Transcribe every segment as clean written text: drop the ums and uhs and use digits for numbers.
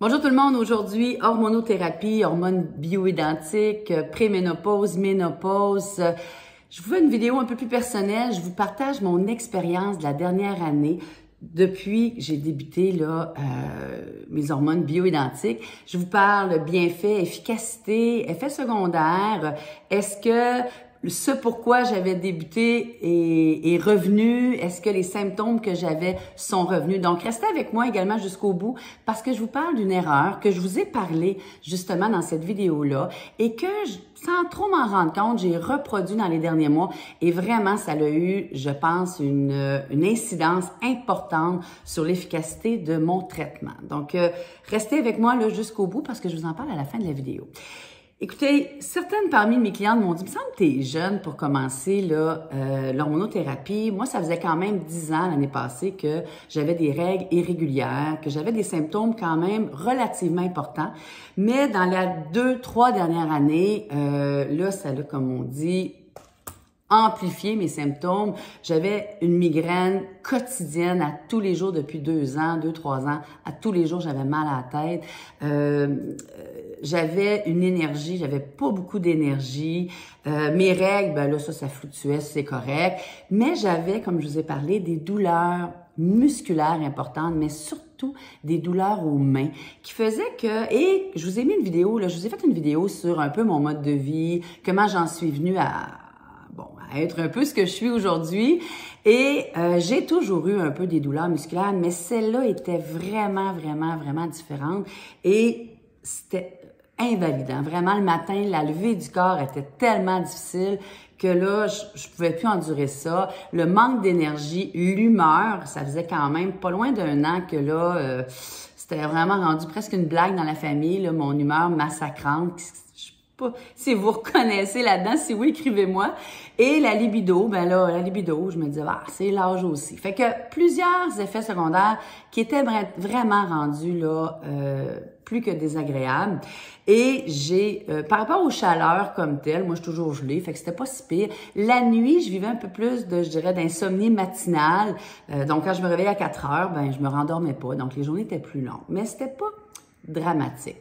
Bonjour tout le monde, aujourd'hui, hormonothérapie, hormones bioidentiques, préménopause, ménopause. Je vous fais une vidéo un peu plus personnelle, je vous partage mon expérience de la dernière année depuis que j'ai débuté mes hormones bioidentiques. Je vous parle bienfaits, efficacité, effets secondaires. Est-ce que ce pourquoi j'avais débuté est revenu? Est-ce que les symptômes que j'avais sont revenus? Donc, restez avec moi également jusqu'au bout parce que je vous parle d'une erreur que je vous ai parlé justement dans cette vidéo-là et que, sans trop m'en rendre compte, j'ai reproduit dans les derniers mois et vraiment, ça a eu, je pense, une incidence importante sur l'efficacité de mon traitement. Donc, restez avec moi là jusqu'au bout parce que je vous en parle à la fin de la vidéo. Écoutez, certaines parmi mes clientes m'ont dit, il me semble que tu es jeune pour commencer l'hormonothérapie. Moi, ça faisait quand même 10 ans l'année passée que j'avais des règles irrégulières, que j'avais des symptômes quand même relativement importants. Mais dans les 2-3 dernières années, ça a, comme on dit, amplifié mes symptômes. J'avais une migraine quotidienne à tous les jours depuis 2-3 ans. À tous les jours, j'avais mal à la tête. J'avais une énergie, j'avais pas beaucoup d'énergie. Mes règles, ça fluctuait, c'est correct. Mais j'avais, comme je vous ai parlé, des douleurs musculaires importantes, mais surtout des douleurs aux mains qui faisaient que, et je vous ai mis une vidéo, je vous ai fait une vidéo sur un peu mon mode de vie, comment j'en suis venue à être un peu ce que je suis aujourd'hui. Et j'ai toujours eu un peu des douleurs musculaires, mais celle-là était vraiment différente. Et c'était invalidant. Vraiment, le matin, la levée du corps était tellement difficile que là, je pouvais plus endurer ça. Le manque d'énergie, l'humeur, ça faisait quand même pas loin d'un an que là, c'était vraiment rendu presque une blague dans la famille, là, mon humeur massacrante. Si vous reconnaissez là-dedans, si oui, écrivez-moi. Et la libido, je me disais, c'est l'âge aussi. Fait que plusieurs effets secondaires qui étaient vraiment rendus là, plus que désagréables. Et j'ai, par rapport aux chaleurs comme telles, moi je suis toujours gelée, fait que c'était pas si pire. La nuit, je vivais un peu plus d'insomnie matinale. Donc quand je me réveillais à 4 heures, je me rendormais pas. Donc les journées étaient plus longues. Mais c'était pas dramatique.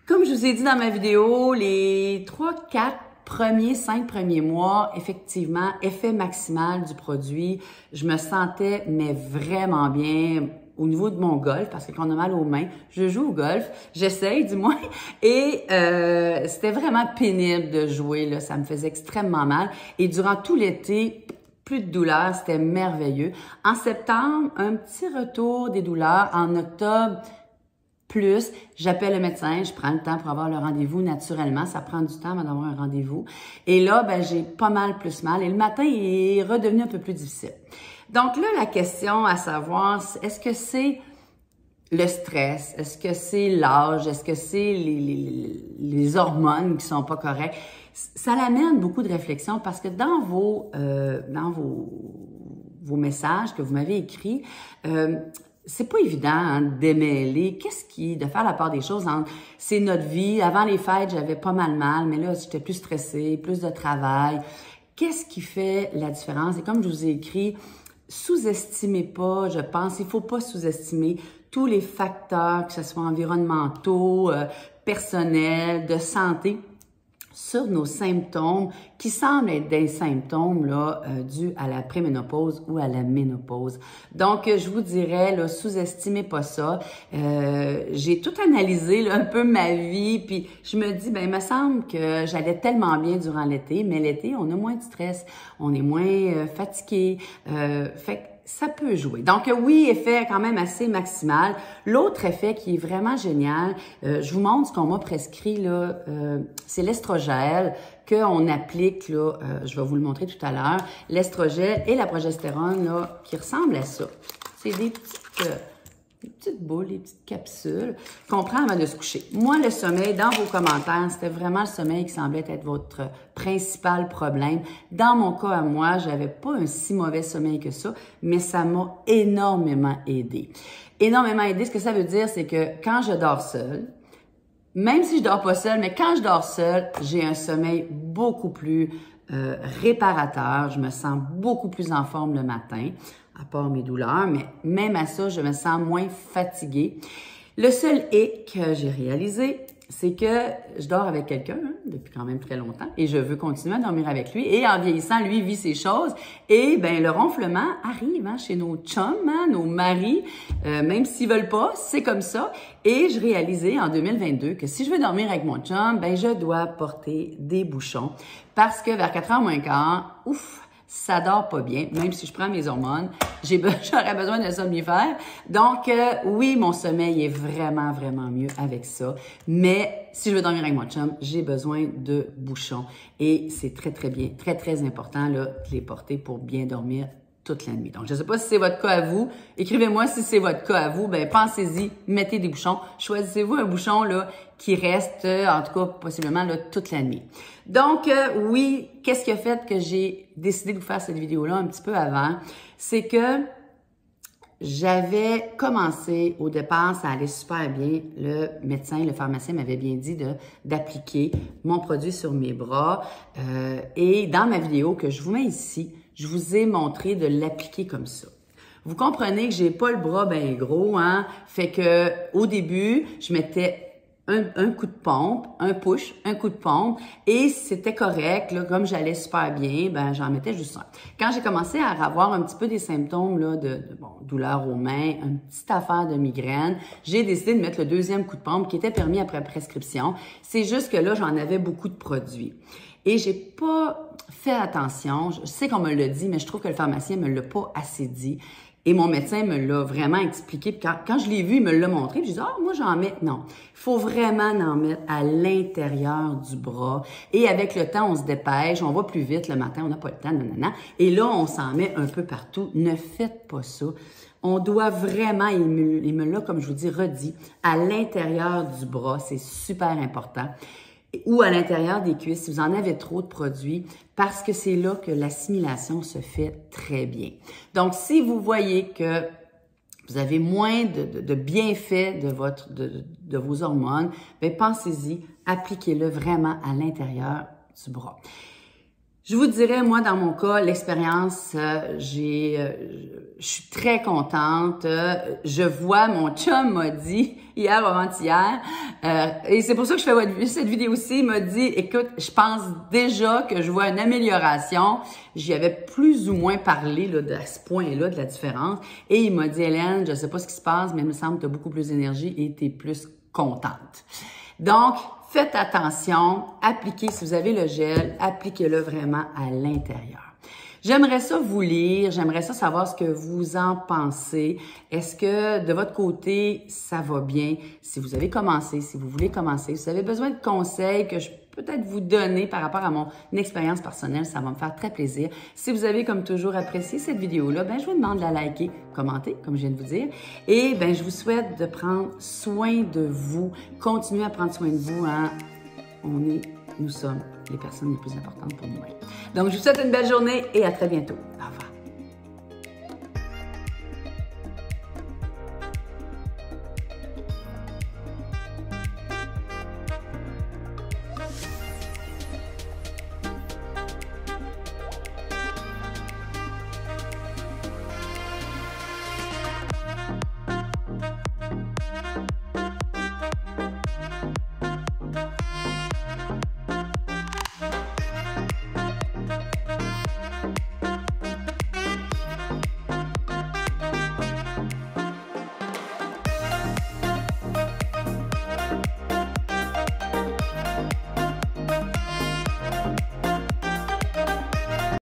Comme je vous ai dit dans ma vidéo, les 5 premiers mois, effectivement, effet maximal du produit, je me sentais vraiment bien au niveau de mon golf, parce que quand on a mal aux mains, je joue au golf, j'essaye du moins, et c'était vraiment pénible de jouer, là, ça me faisait extrêmement mal, et durant tout l'été, plus de douleurs, c'était merveilleux. En septembre, un petit retour des douleurs, en octobre, plus, j'appelle le médecin, je prends le temps pour avoir le rendez-vous naturellement. Ça prend du temps avant d'avoir un rendez-vous. Et là, j'ai pas mal plus mal. Et le matin, il est redevenu un peu plus difficile. Donc là, la question à savoir, est-ce que c'est le stress? Est-ce que c'est l'âge? Est-ce que c'est les hormones qui sont pas correctes? Ça l'amène beaucoup de réflexion parce que dans vos messages que vous m'avez écrits, c'est pas évident démêler de faire la part des choses entre c'est notre vie. Avant les fêtes, j'avais pas mal, mais là, j'étais plus stressée, plus de travail. Qu'est-ce qui fait la différence? Et comme je vous ai écrit, sous-estimez pas, je pense, il faut pas sous-estimer tous les facteurs, que ce soit environnementaux, personnels, de santé, sur nos symptômes qui semblent être des symptômes dus à la préménopause ou à la ménopause. Donc, je vous dirais, sous-estimez pas ça. J'ai tout analysé un peu ma vie, puis je me dis, il me semble que j'allais tellement bien durant l'été, mais l'été, on a moins de stress, on est moins fatigué, fait que ça peut jouer. Donc oui, effet quand même assez maximal. L'autre effet qui est vraiment génial, je vous montre ce qu'on m'a prescrit, c'est l'estrogel qu'on applique, je vais vous le montrer tout à l'heure, l'estrogel et la progestérone qui ressemblent à ça. C'est des petites boules, des petites capsules qu'on prend avant de se coucher. Moi, le sommeil, dans vos commentaires, c'était vraiment le sommeil qui semblait être votre principal problème. Dans mon cas à moi, j'avais pas un si mauvais sommeil que ça, mais ça m'a énormément aidé. Énormément aidé, ce que ça veut dire, c'est que quand je dors seule, même si je dors pas seule, mais quand je dors seule, j'ai un sommeil beaucoup plus réparateur. Je me sens beaucoup plus en forme le matin, à part mes douleurs, mais même à ça, je me sens moins fatiguée. Le seul hic que j'ai réalisé, c'est que je dors avec quelqu'un depuis quand même très longtemps et je veux continuer à dormir avec lui. Et en vieillissant, lui vit ses choses. Et ben le ronflement arrive chez nos chums, nos maris, même s'ils veulent pas, c'est comme ça. Et je réalisais en 2022 que si je veux dormir avec mon chum, ben je dois porter des bouchons parce que vers 4h moins quart, ouf, ça dort pas bien, même si je prends mes hormones, j'aurais besoin de somnifère. Donc, oui, mon sommeil est vraiment, vraiment mieux avec ça. Mais si je veux dormir avec mon chum, j'ai besoin de bouchons. Et c'est très, très bien, très, très important là, de les porter pour bien dormir toute la nuit. Donc, je ne sais pas si c'est votre cas à vous. Écrivez-moi si c'est votre cas à vous. Ben, pensez-y, mettez des bouchons. Choisissez-vous un bouchon là qui reste, en tout cas, possiblement là, toute la nuit. Donc, oui, qu'est-ce qui a fait que j'ai décidé de vous faire cette vidéo-là un petit peu avant? C'est que j'avais commencé, au départ, ça allait super bien. Le médecin, le pharmacien m'avait bien dit d'appliquer mon produit sur mes bras. Et dans ma vidéo que je vous mets ici, je vous ai montré de l'appliquer comme ça. Vous comprenez que j'ai pas le bras bien gros, Fait que au début, je mettais un coup de pompe, un push, un coup de pompe, et c'était correct, là, comme j'allais super bien, ben j'en mettais juste un. Quand j'ai commencé à avoir un petit peu des symptômes là, de douleur aux mains, une petite affaire de migraine, j'ai décidé de mettre le deuxième coup de pompe qui était permis après prescription. C'est juste que là, j'en avais beaucoup de produits. Et j'ai pas fait attention, je sais qu'on me l'a dit, mais je trouve que le pharmacien me l'a pas assez dit. Et mon médecin me l'a vraiment expliqué. Puis quand je l'ai vu, il me l'a montré. Puis je dis, moi, j'en mets. Non, il faut vraiment en mettre à l'intérieur du bras. Et avec le temps, on se dépêche, on va plus vite le matin, on n'a pas le temps, nanana. Et là, on s'en met un peu partout. Ne faites pas ça. On doit vraiment, il me l'a, comme je vous dis, redit, à l'intérieur du bras. C'est super important. Ou à l'intérieur des cuisses, si vous en avez trop de produits, parce que c'est là que l'assimilation se fait très bien. Donc, si vous voyez que vous avez moins de bienfaits de vos hormones, bien, pensez-y, appliquez-le vraiment à l'intérieur du bras. Je vous dirais, moi, dans mon cas, l'expérience, je suis très contente. Je vois, mon chum m'a dit hier ou avant-hier, et c'est pour ça que je fais cette vidéo-ci, il m'a dit, écoute, je pense déjà que je vois une amélioration. J'y avais plus ou moins parlé là, de ce point-là, de la différence. Et il m'a dit, Hélène, je ne sais pas ce qui se passe, mais il me semble que tu as beaucoup plus d'énergie et tu es plus contente. Donc, faites attention, appliquez, si vous avez le gel, appliquez-le vraiment à l'intérieur. J'aimerais ça vous lire, j'aimerais ça savoir ce que vous en pensez. Est-ce que de votre côté, ça va bien? Si vous avez commencé, si vous voulez commencer, si vous avez besoin de conseils que je peux peut-être vous donner par rapport à mon expérience personnelle, ça va me faire très plaisir. Si vous avez, comme toujours, apprécié cette vidéo-là, ben je vous demande de la liker, commenter, comme je viens de vous dire. Et ben je vous souhaite de prendre soin de vous. Continuez à prendre soin de vous. Nous sommes les personnes les plus importantes pour nous-mêmes. Donc, je vous souhaite une belle journée et à très bientôt. Au revoir.